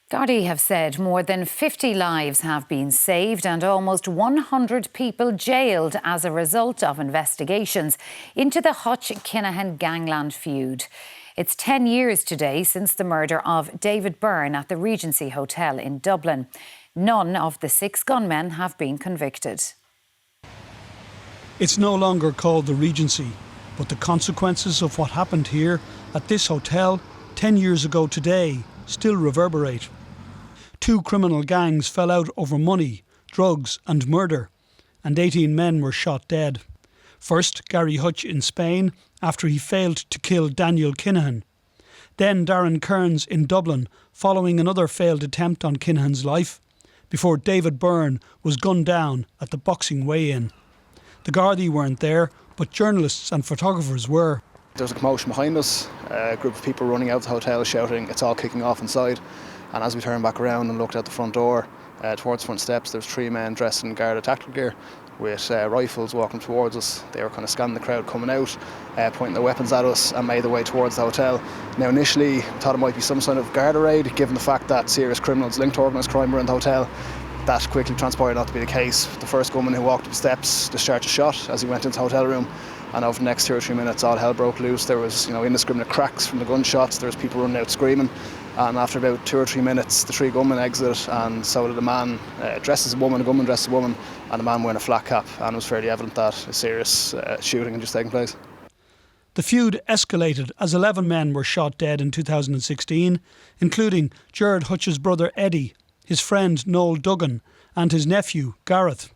Gardaí have said more than 50 lives have been saved and almost 100 people jailed as a result of investigations into the Hutch-Kinahan gangland feud. It's 10 years today since the murder of David Byrne at the Regency Hotel in Dublin. None of the 6 gunmen have been convicted. It's no longer called the Regency, but the consequences of what happened here at this hotel 10 years ago today still reverberate. 2 criminal gangs fell out over money, drugs and murder, and 18 men were shot dead. First, Gary Hutch in Spain after he failed to kill Daniel Kinahan. Then Darren Kearns in Dublin following another failed attempt on Kinahan's life, before David Byrne was gunned down at the boxing weigh-in. The Gardaí weren't there, but journalists and photographers were. There was a commotion behind us, a group of people running out of the hotel shouting, "It's all kicking off inside." And as we turned back around and looked out the front door, towards the front steps, there was 3 men dressed in Garda tactical gear with rifles walking towards us. They were kind of scanning the crowd coming out, pointing their weapons at us and made their way towards the hotel. Now initially we thought it might be some sort of Garda raid, given the fact that serious criminals linked to organised crime were in the hotel. That quickly transpired not to be the case. The first gunman who walked up the steps discharged a shot as he went into the hotel room, and over the next 2 or 3 minutes all hell broke loose. There was indiscriminate cracks from the gunshots, there was people running out screaming, and after about 2 or 3 minutes the 3 gunmen exited, and so did a man dressed as a woman, a gunman dressed as a woman, and a man wearing a flat cap, and it was fairly evident that a serious shooting had just taken place. The feud escalated as 11 men were shot dead in 2016, including Gerard Hutch's brother Eddie, his friend Noel Duggan and his nephew Gareth.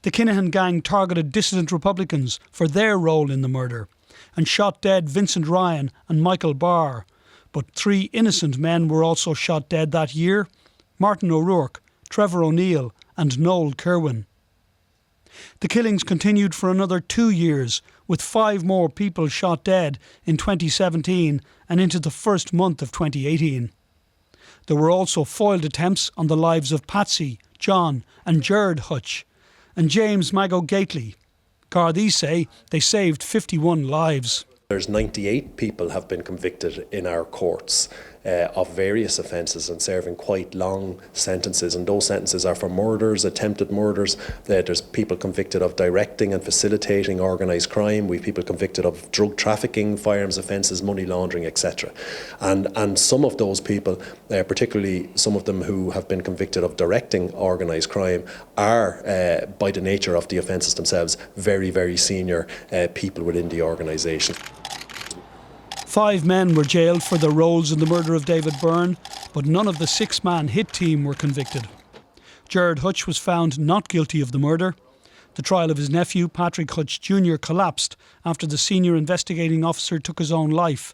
The Kinahan gang targeted dissident Republicans for their role in the murder and shot dead Vincent Ryan and Michael Barr, but 3 innocent men were also shot dead that year: Martin O'Rourke, Trevor O'Neill and Noel Kerwin. The killings continued for another 2 years, with 5 more people shot dead in 2017 and into the first month of 2018. There were also foiled attempts on the lives of Patsy, John and Gerard Hutch and James Mago Gately. Gardaí say they saved 51 lives. There's 98 people have been convicted in our courts of various offences and serving quite long sentences, and those sentences are for murders, attempted murders. There's people convicted of directing and facilitating organised crime. We've people convicted of drug trafficking, firearms offences, money laundering, etc. And some of those people, particularly some of them who have been convicted of directing organised crime, are, by the nature of the offences themselves, very, very senior people within the organisation. 5 men were jailed for their roles in the murder of David Byrne, but none of the 6-man hit team were convicted. Gerard Hutch was found not guilty of the murder. The trial of his nephew, Patrick Hutch Jr., collapsed after the senior investigating officer took his own life,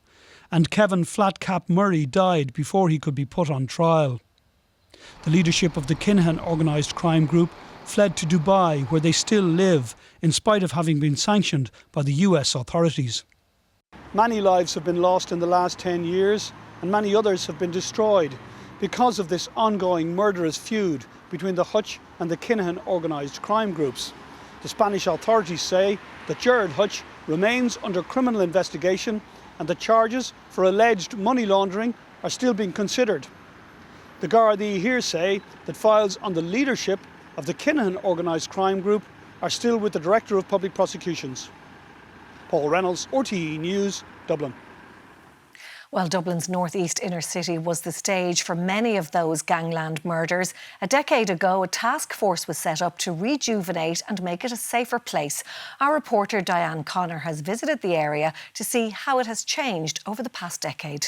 and Kevin Flatcap Murray died before he could be put on trial. The leadership of the Kinahan organised crime group fled to Dubai, where they still live, in spite of having been sanctioned by the US authorities. Many lives have been lost in the last 10 years, and many others have been destroyed because of this ongoing murderous feud between the Hutch and the Kinahan organised crime groups. The Spanish authorities say that Gerard Hutch remains under criminal investigation and the charges for alleged money laundering are still being considered. The Gardaí here say that files on the leadership of the Kinahan organised crime group are still with the Director of Public Prosecutions. Paul Reynolds, RTE News, Dublin. Well, Dublin's northeast inner city was the stage for many of those gangland murders. A decade ago, a task force was set up to rejuvenate and make it a safer place. Our reporter Diane Connor has visited the area to see how it has changed over the past decade.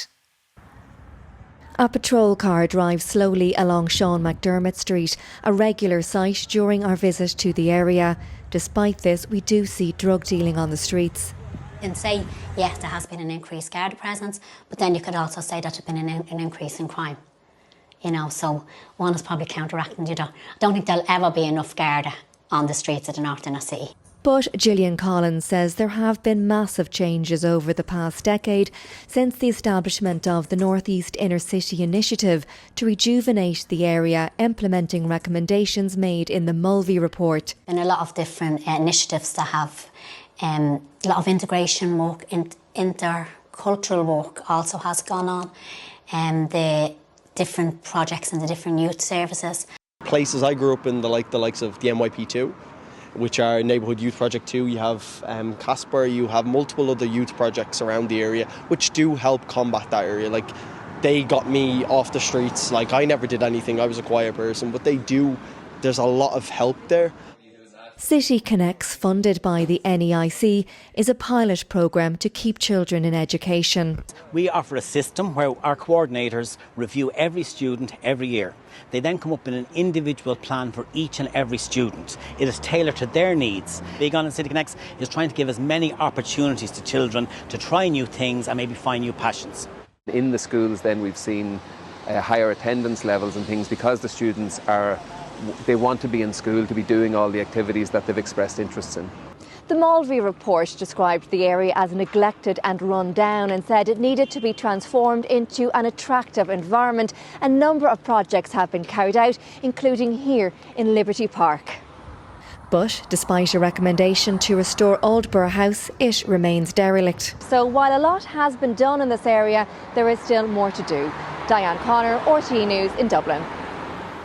A patrol car drives slowly along Sean McDermott Street, a regular sight during our visit to the area. Despite this, we do see drug dealing on the streets. You can say, yes, there has been an increased Garda presence, but then you could also say that there's been an increase in crime. So one is probably counteracting the other. I don't think there'll ever be enough Garda on the streets of the north inner city. But Gillian Collins says there have been massive changes over the past decade since the establishment of the North East Inner City Initiative to rejuvenate the area, implementing recommendations made in the Mulvey report. And a lot of different initiatives that have a lot of integration work, intercultural work also has gone on. The different projects and the different youth services. Places I grew up in, the likes of the NYP2, which are Neighbourhood Youth Project 2. You have Casper, you have multiple other youth projects around the area which do help combat that area. Like, they got me off the streets. Like, I never did anything, I was a quiet person, but they do. There's a lot of help there. City Connects, funded by the NEIC, is a pilot programme to keep children in education. We offer a system where our coordinators review every student every year. They then come up with an individual plan for each and every student. It is tailored to their needs. Big on in City Connects is trying to give as many opportunities to children to try new things and maybe find new passions. In the schools then we've seen higher attendance levels and things because the students they want to be in school, to be doing all the activities that they've expressed interests in. The Malvey report described the area as neglected and run down and said it needed to be transformed into an attractive environment. A number of projects have been carried out, including here in Liberty Park. But despite a recommendation to restore Aldborough House, it remains derelict. So while a lot has been done in this area, there is still more to do. Diane Connor, RTE News in Dublin.